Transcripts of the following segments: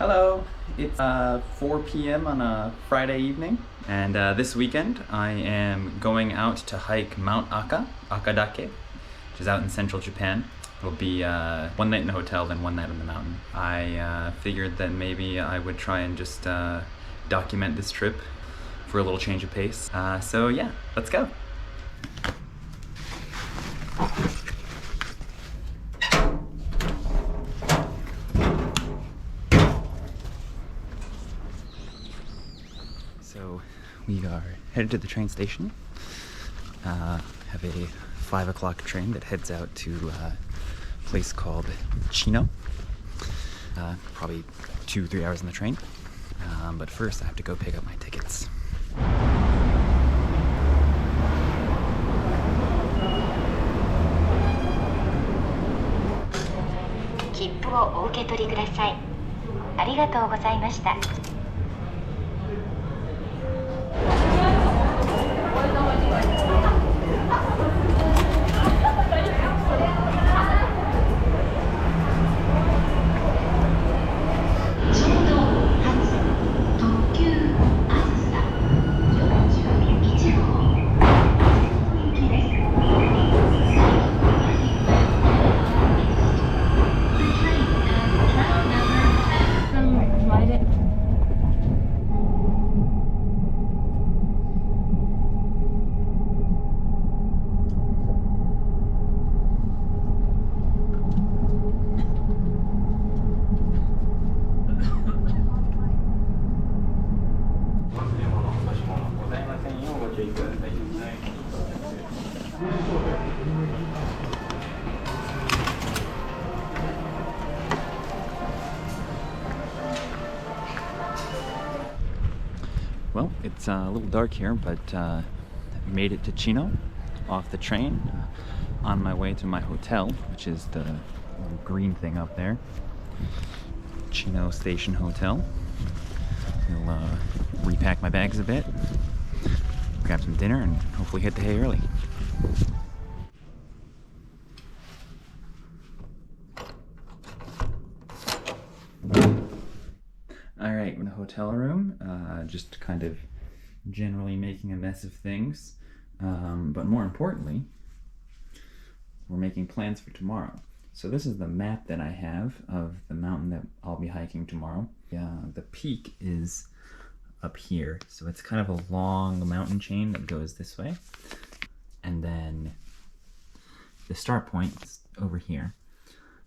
Hello, it's 4 p.m. on a Friday evening, and this weekend I am going out to hike Mount Akadake, which is out in central Japan. It'll be one night in the hotel, then one night on the mountain. I figured that maybe I would try and just document this trip for a little change of pace. So yeah, let's go. So we are headed to the train station. Have a 5 o'clock train that heads out to a place called Chino. Probably 2-3 hours in the train. But first I have to go pick up my tickets. 切符をお受け取りください。ありがとうございました。Well, it's a little dark here, but made it to Chino off the train on my way to my hotel, which is the little green thing up there. Chino Station Hotel. We'll repack my bags a bit, grab some dinner, and hopefully hit the hay early. Alright, we're in the hotel room, just kind of generally making a mess of things, but more importantly, we're making plans for tomorrow. So this is the map that I have of the mountain that I'll be hiking tomorrow. The peak is up here, so it's kind of a long mountain chain that goes this way, and then the start point is over here.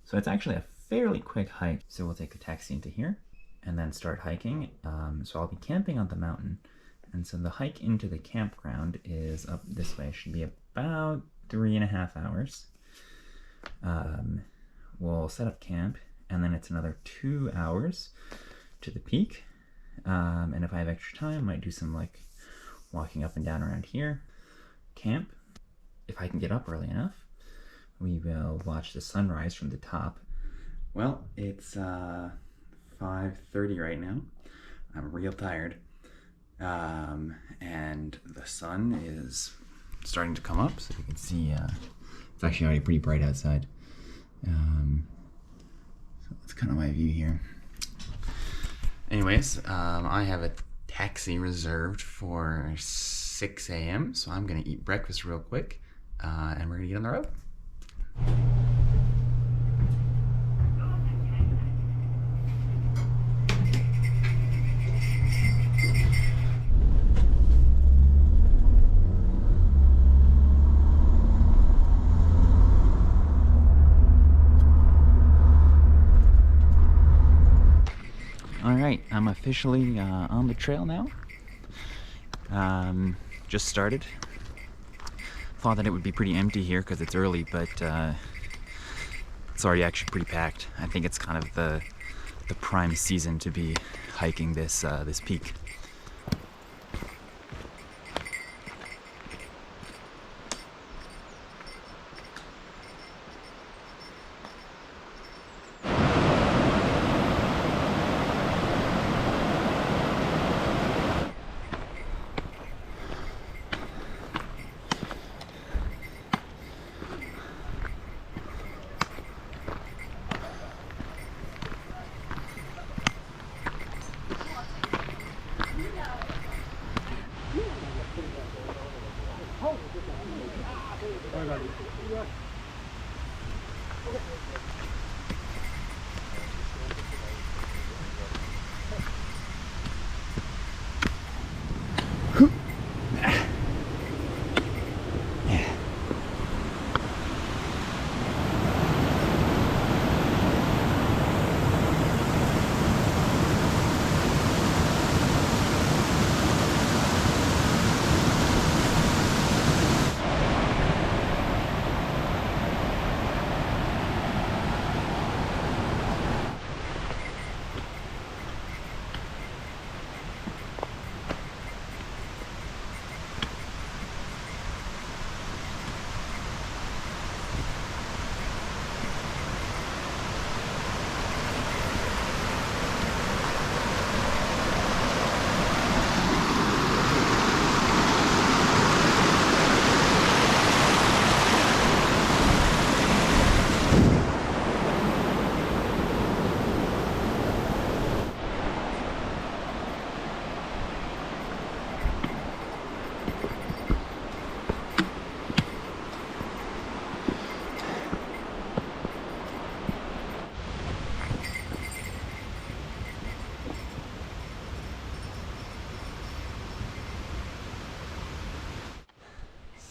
So it's actually a fairly quick hike. So we'll take a taxi into here and then start hiking. So I'll be camping on the mountain, and so the hike into the campground is up this way. It should be about 3.5 hours. We'll set up camp, and then it's another 2 hours to the peak. And if I have extra time, I might do some like walking up and down around here. Camp. If I can get up early enough, we will watch the sunrise from the top. Well, it's 5:30 right now. I'm real tired. And the sun is starting to come up, so you can see it's actually already pretty bright outside. So that's kind of my view here. Anyways, I have a taxi reserved for 6 a.m., so I'm gonna eat breakfast real quick, and we're gonna get on the road. Alright, I'm officially on the trail now. Just started. Thought that it would be pretty empty here because it's early, but it's already actually pretty packed. I think it's kind of the prime season to be hiking this this peak.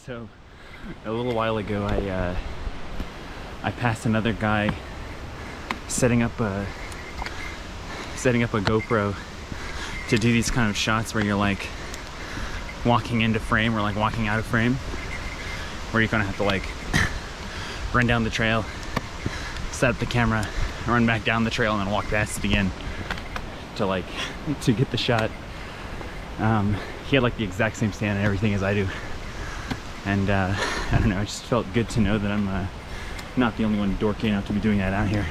So a little while ago, I passed another guy setting up a GoPro to do these kind of shots where you're like walking into frame or like walking out of frame, where you're gonna have to like run down the trail, set up the camera, run back down the trail, and then walk past it again to get the shot. He had like the exact same stand and everything as I do, and I don't know, it just felt good to know that I'm not the only one dorky enough to be doing that out here.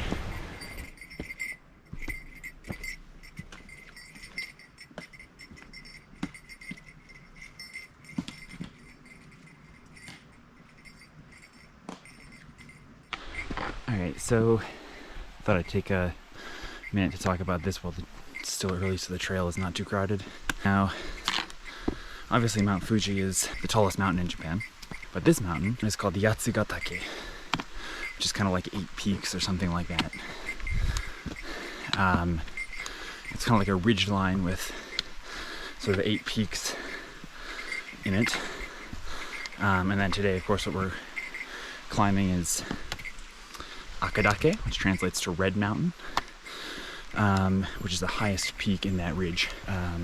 Alright, so I thought I'd take a minute to talk about this while it's still early so the trail is not too crowded. Now, obviously Mount Fuji is the tallest mountain in Japan, but this mountain is called the Yatsugatake, which is kind of like 8 peaks or something like that. It's kind of like a ridge line with sort of 8 peaks in it. And then today, of course, what we're climbing is Akadake, which translates to Red Mountain, which is the highest peak in that ridge.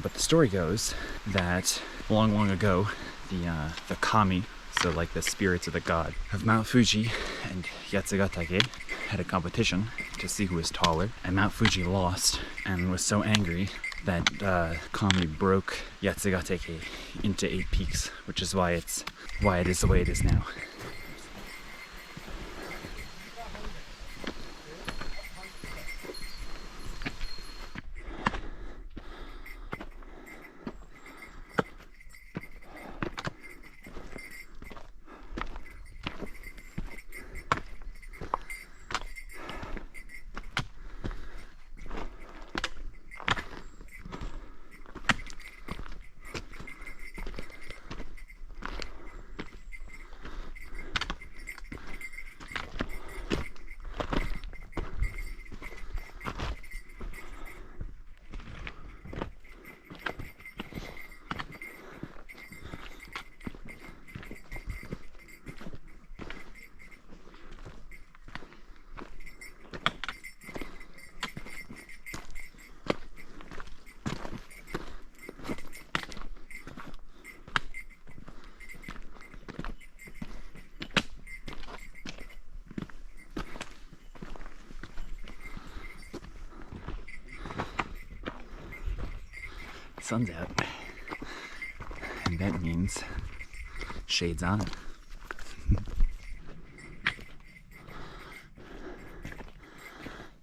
But the story goes that long, long ago, the kami, so like the spirits of the god of Mount Fuji and Yatsugatake, had a competition to see who was taller, and Mount Fuji lost and was so angry that kami broke Yatsugatake into 8 peaks, which is why it is the way it is now. Sun's out, and that means shades on.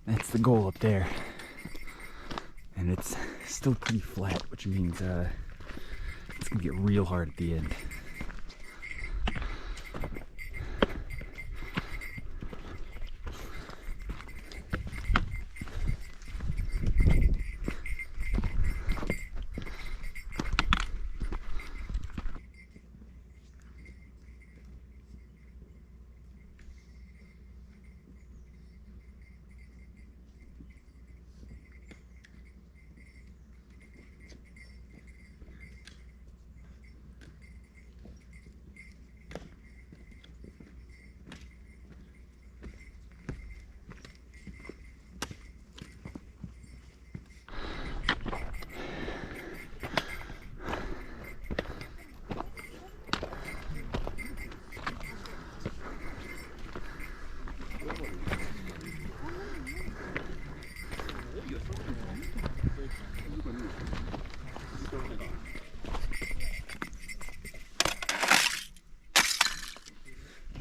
That's the goal up there, and it's still pretty flat, which means it's gonna get real hard at the end.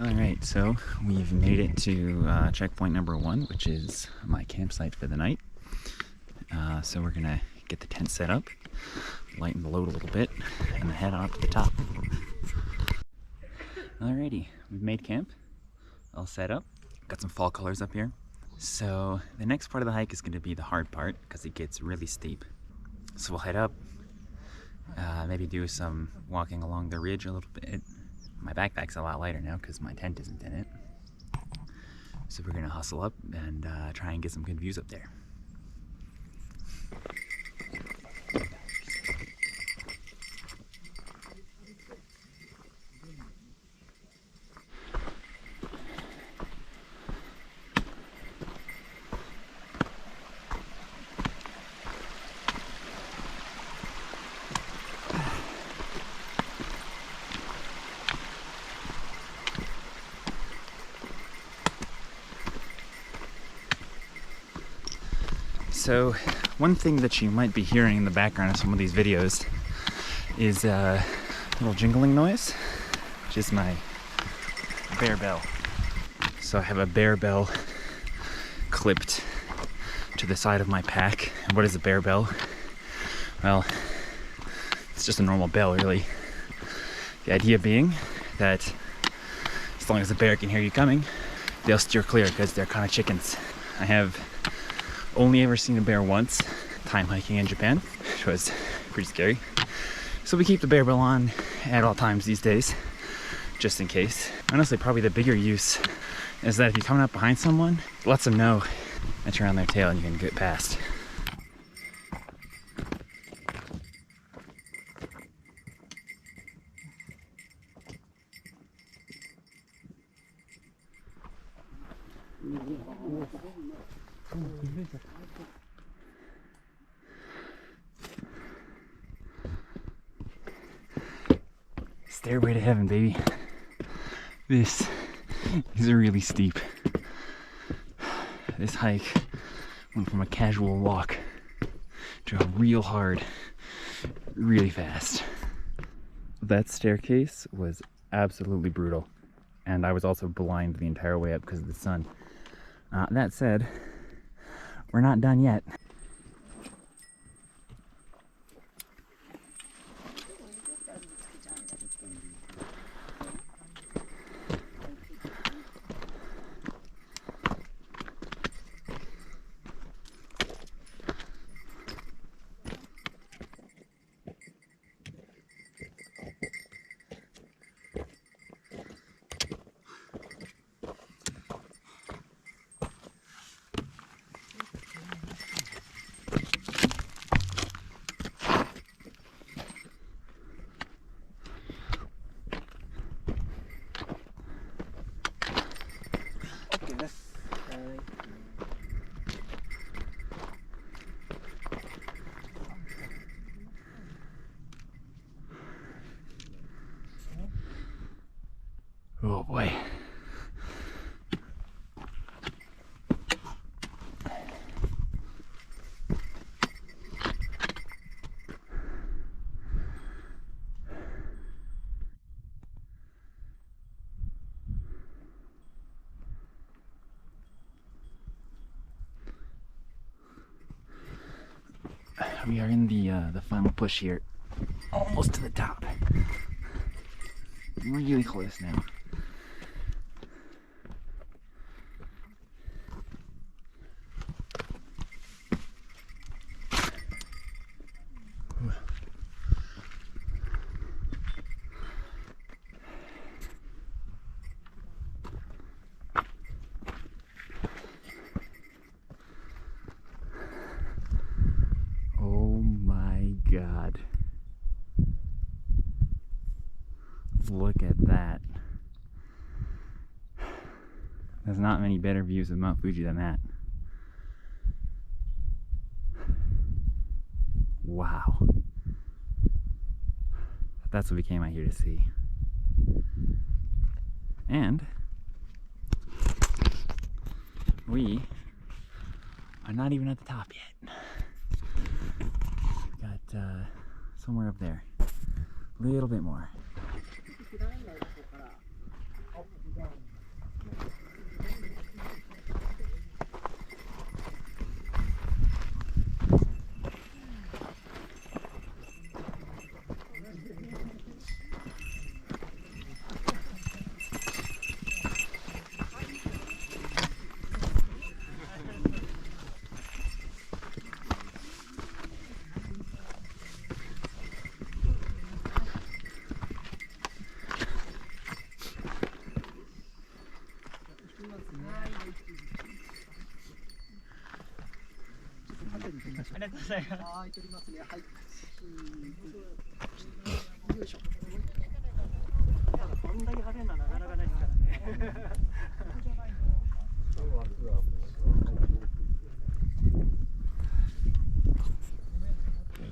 Alright, so we've made it to checkpoint number 1, which is my campsite for the night. So we're gonna get the tent set up, lighten the load a little bit, and then head on up to the top. Alrighty, we've made camp, all set up, got some fall colors up here. So the next part of the hike is gonna be the hard part, because it gets really steep. So we'll head up, maybe do some walking along the ridge a little bit. My backpack's a lot lighter now because my tent isn't in it. So we're gonna hustle up and try and get some good views up there. So one thing that you might be hearing in the background of some of these videos is a little jingling noise, which is my bear bell. So I have a bear bell clipped to the side of my pack. And what is a bear bell? Well, it's just a normal bell, really. The idea being that as long as the bear can hear you coming, they'll steer clear because they're kind of chickens. I have only ever seen a bear once, time hiking in Japan, which was pretty scary. So we keep the bear bell on at all times these days, just in case. Honestly, probably the bigger use is that if you're coming up behind someone, it lets them know that you're on their tail and you can get past. Stairway to heaven, baby. This is really steep. This hike went from a casual walk to a real hard, really fast. That staircase was absolutely brutal, and I was also blind the entire way up because of the sun. That said, we're not done yet. Oh boy. We are in the final push here, almost to the top. We're really close now. God. Look at that. There's not many better views of Mount Fuji than that. Wow. That's what we came out here to see. And we are not even at the top yet. Got somewhere up there. A little bit more.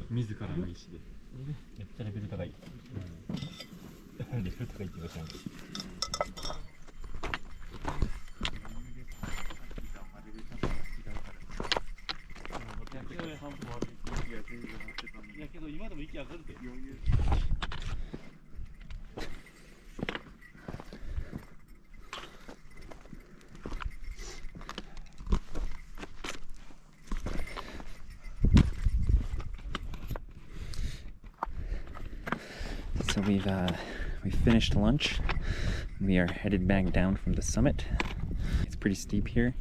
自らの意思で。めっちゃレベル高い。レベル高いって言わせない。いやけど今でも息上がるで。So we've finished lunch. We are headed back down from the summit. It's pretty steep here.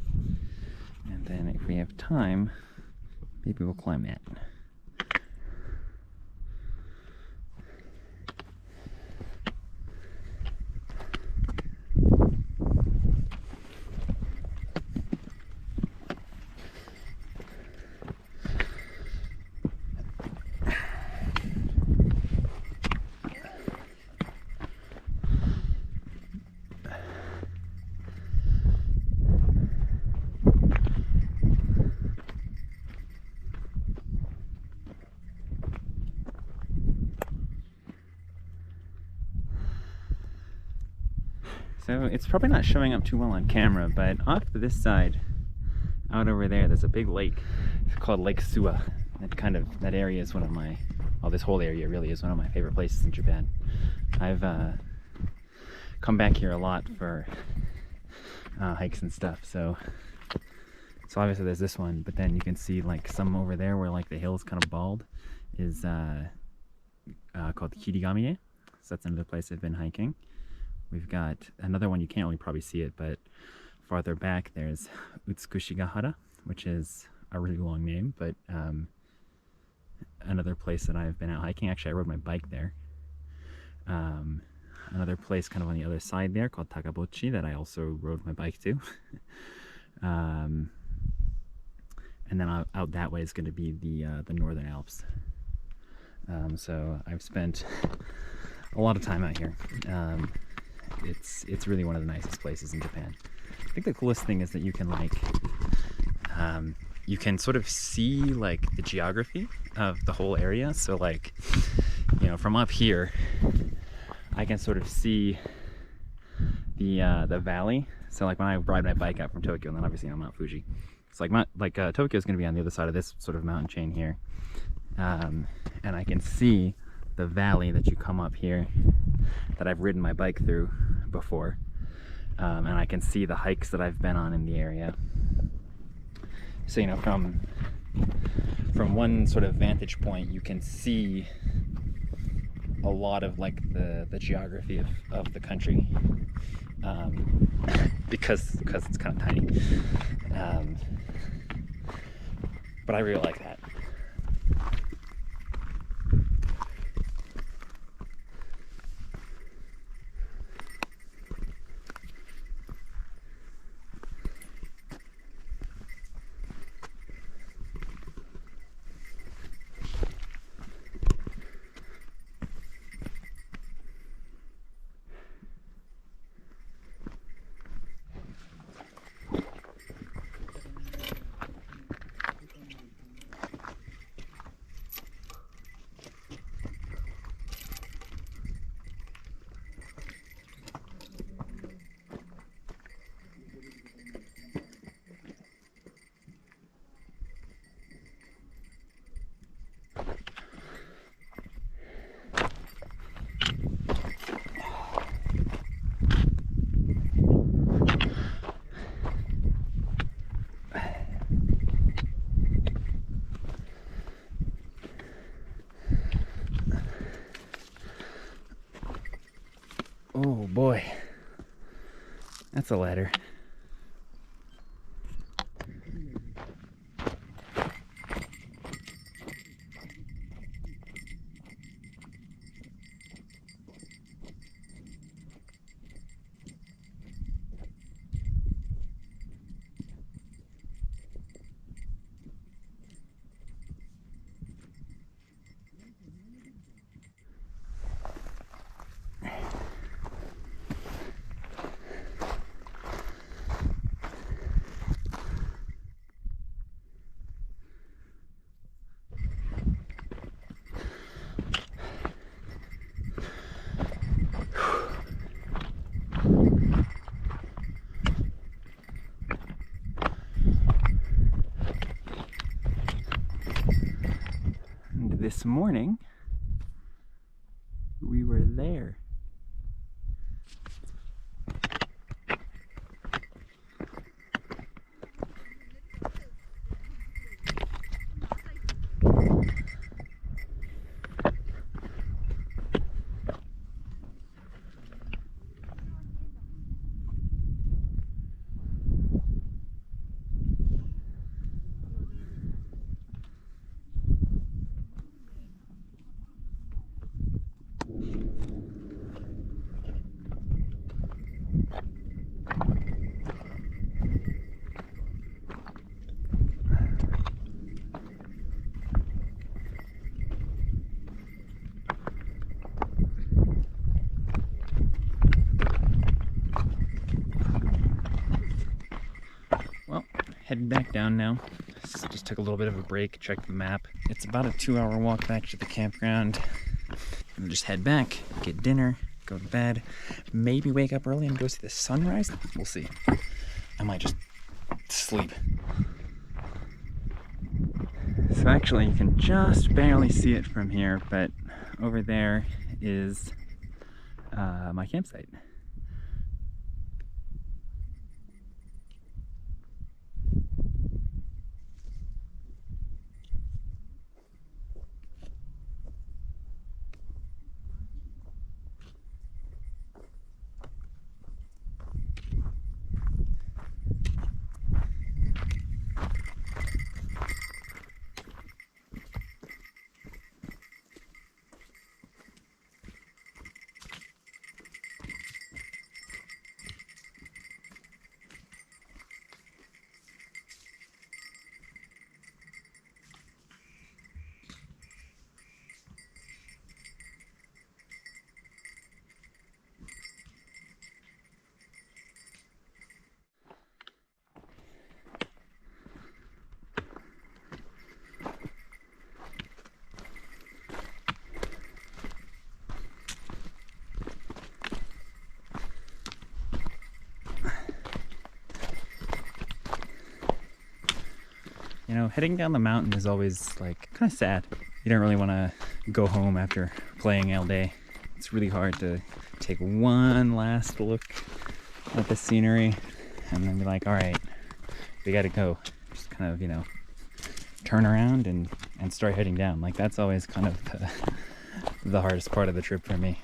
And then if we have time, maybe we'll climb that. So it's probably not showing up too well on camera, but off to this side, out over there, there's a big lake. It's called Lake Suwa. That area is one of my, well, this whole area really is one of my favorite places in Japan. I've come back here a lot for hikes and stuff. So obviously there's this one, but then you can see like some over there where like the hill's kind of bald is called Kirigami. So that's another place I've been hiking. We've got another one, you can't really probably see it, but farther back there's Utsukushigahara, which is a really long name, but another place that I've been out hiking. Actually, I rode my bike there. Another place kind of on the other side there called Takabochi that I also rode my bike to. And then out that way is going to be the Northern Alps. So I've spent a lot of time out here. It's really one of the nicest places in Japan. I think the coolest thing is that you can like you can sort of see like the geography of the whole area. So like, you know, from up here I can sort of see the valley. So like when I ride my bike out from Tokyo, and then obviously Mount Fuji, it's like Tokyo is going to be on the other side of this sort of mountain chain here, and I can see the valley that you come up here that I've ridden my bike through before, and I can see the hikes that I've been on in the area. So, you know, from one sort of vantage point you can see a lot of like the geography of the country, because it's kind of tiny, but I really like that. Oh boy, that's a ladder. this morning we were there. Heading back down now. Just took a little bit of a break, checked the map. It's about a 2-hour walk back to the campground. And just head back, get dinner, go to bed, maybe wake up early and go see the sunrise. We'll see. I might just sleep. So actually you can just barely see it from here, but over there is my campsite. You know, heading down the mountain is always like kind of sad. You don't really want to go home after playing all day. It's really hard to take one last look at the scenery and then be like, all right, we gotta go. Just kind of, you know, turn around and start heading down. Like that's always kind of the hardest part of the trip for me.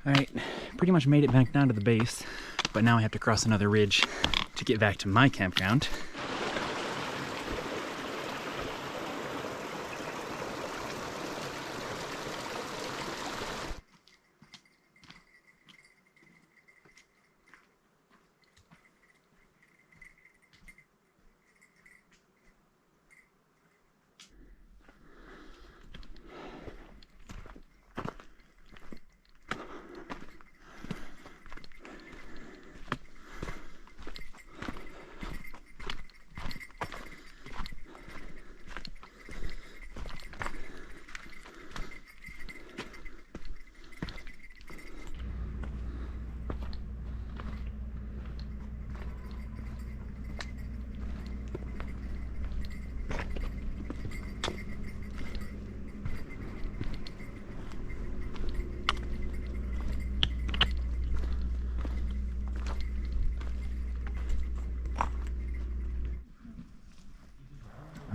Alright, pretty much made it back down to the base, but now I have to cross another ridge to get back to my campground.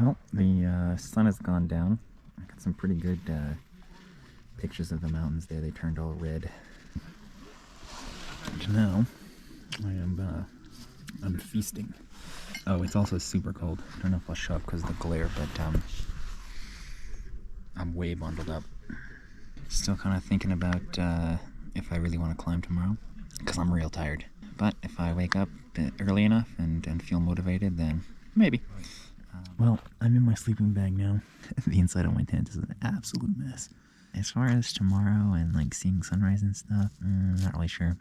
Well, the sun has gone down. I got some pretty good pictures of the mountains there. They turned all red. And now I'm feasting. Oh, it's also super cold. I don't know if I'll show up because of the glare, but I'm way bundled up. Still kind of thinking about if I really want to climb tomorrow, because I'm real tired. But if I wake up early enough and feel motivated, then maybe. Well, I'm in my sleeping bag now. The inside of my tent is an absolute mess. As far as tomorrow and like seeing sunrise and stuff, not really sure.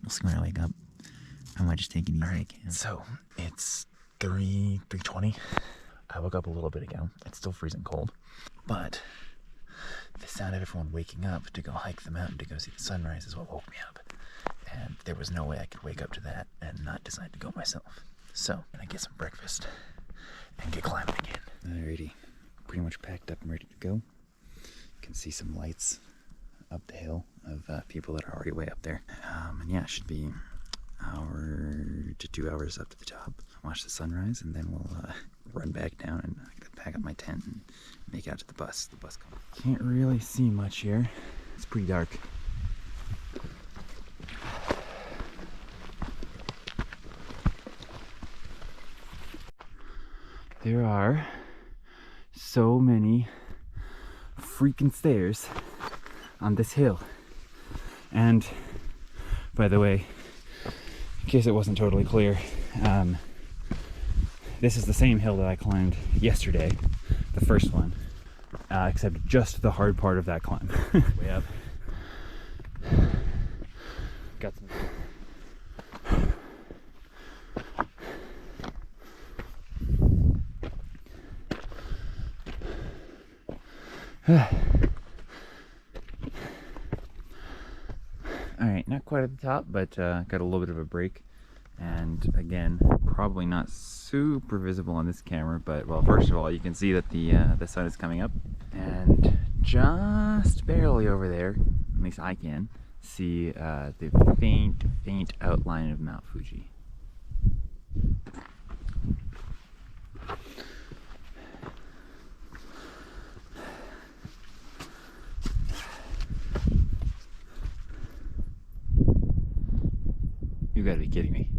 We'll see when I wake up. I might just take it easy. All right, so it's 3:20. I woke up a little bit ago. It's still freezing cold, but the sound of everyone waking up to go hike the mountain to go see the sunrise is what woke me up. And there was no way I could wake up to that and not decide to go myself. So I'm gonna get some breakfast and get climbing again. Alrighty, pretty much packed up and ready to go. You can see some lights up the hill of people that are already way up there. And yeah, it should be an hour to 2 hours up to the top. Watch the sunrise, and then we'll run back down and pack up my tent and make it out to the bus. The bus comes. Can't really see much here. It's pretty dark. There are so many freaking stairs on this hill. And by the way, in case it wasn't totally clear, this is the same hill that I climbed yesterday, the first one, except just the hard part of that climb. Way up. Got some. Alright, not quite at the top, but got a little bit of a break. And again, probably not super visible on this camera, but well, first of all, you can see that the sun is coming up. And just barely over there, at least I can, see the faint outline of Mount Fuji. You gotta be kidding me.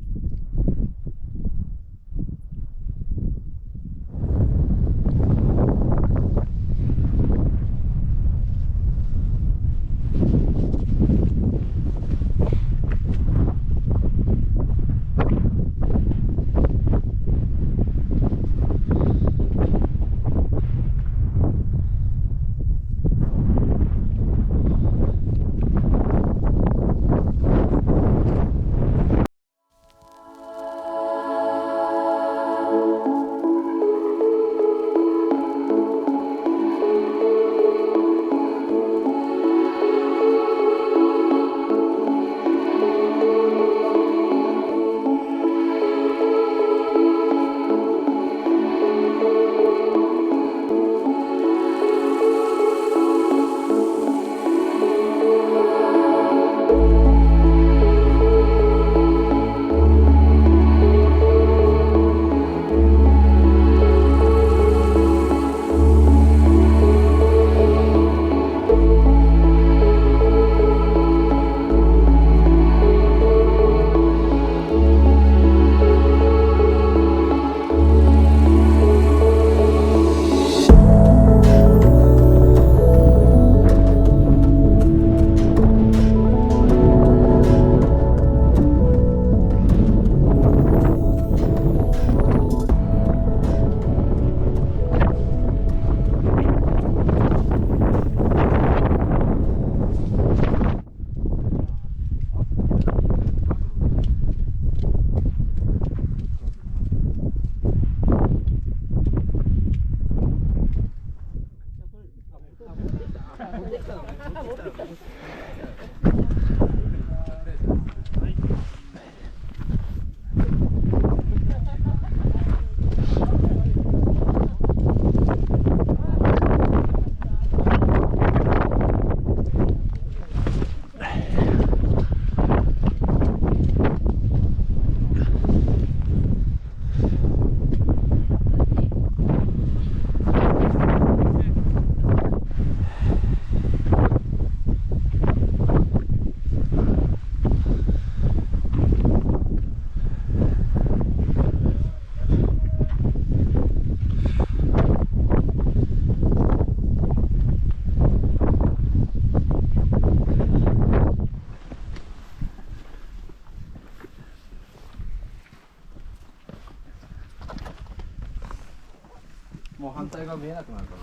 反対側見えなくなるかな。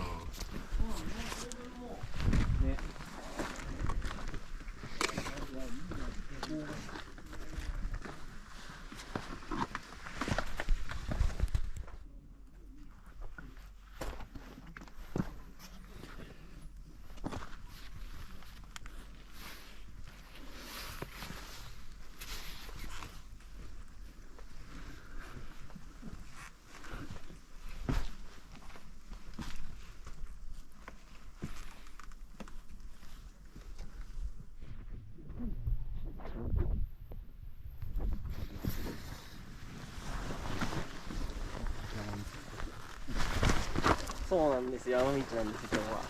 ね。そうなんですよ、山道なんですよ、今日は。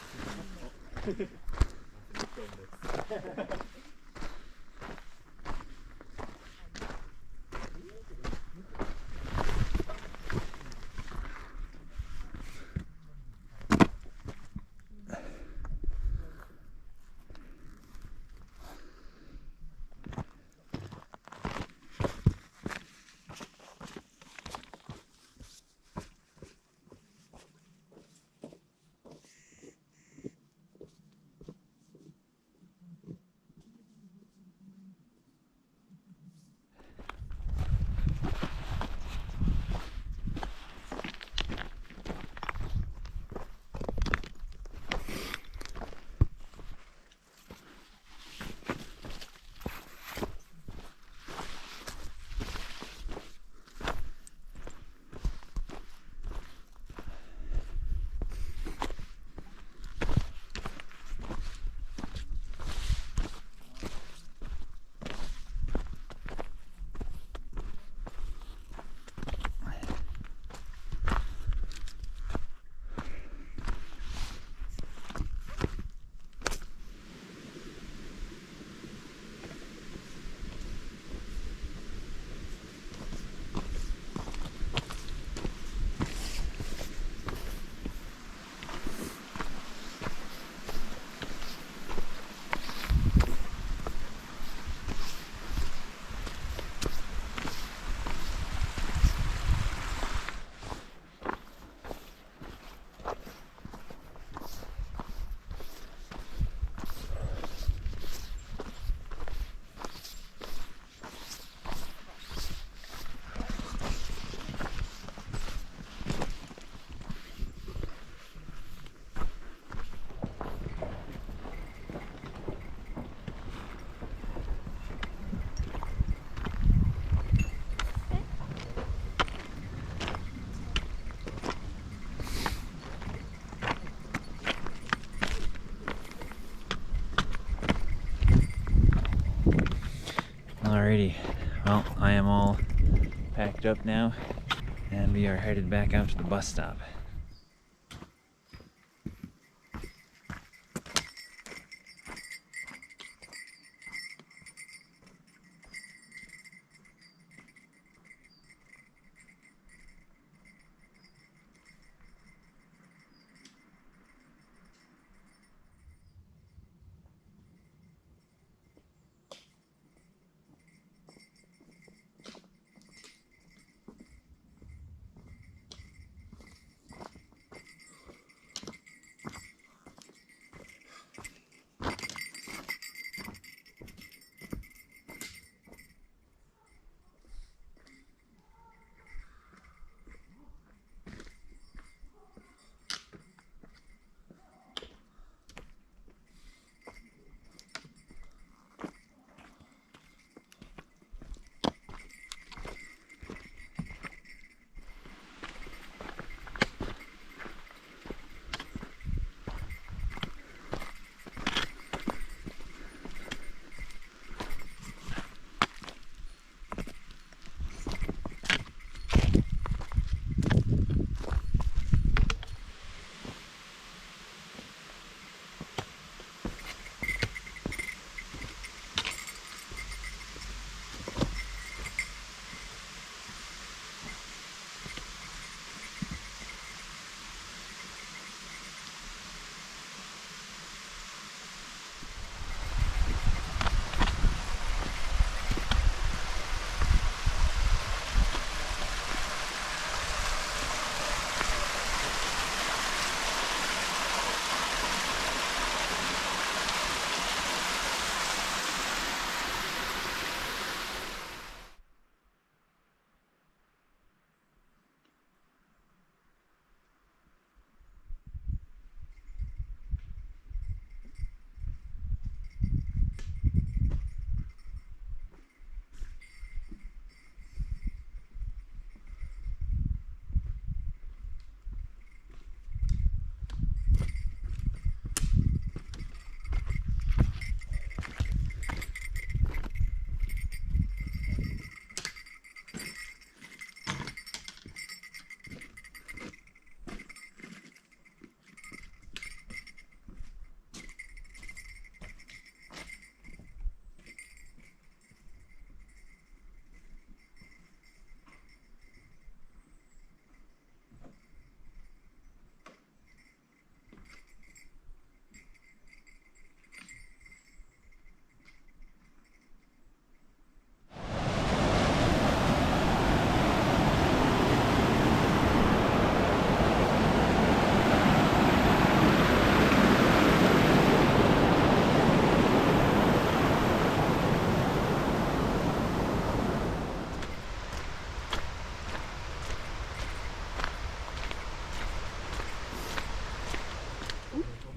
Alrighty, well, I am all packed up now, and we are headed back out to the bus stop.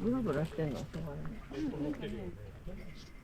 ブラブラしてんの？しょうがない。